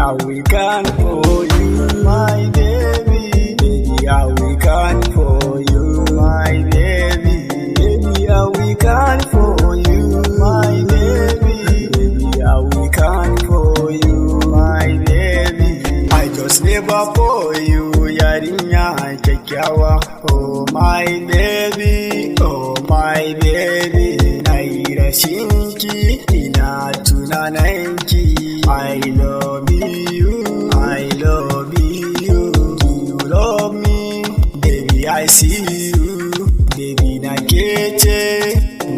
I will can for you, my baby. Baby, I will can for you, my baby. Baby, I will can for you, my baby. Baby, I will can for you, my baby. I just never for you, yarinya kyakkyawa. Oh my baby, oh my baby. Na yi rashin ki, ina tunanin ki. I love you, I love you. Do you love me? Baby, I see you. Baby, na kece,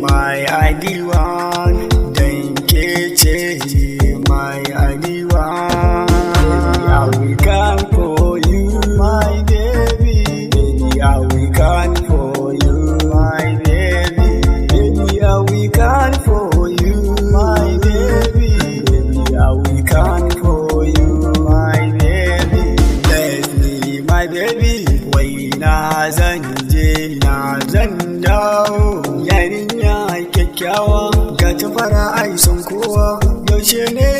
my ideal one. Dan kece, my ideal one. Baby, I will come for you, my baby. Baby, I will come for you, my baby. Baby, I will come for you, my baby. Baby, I will come for you, my baby. Let me, my baby. Wai na zan je, na zan dawo. Yarinya kyakkyawa, ga ta fara ai son kowa. Yaushe ne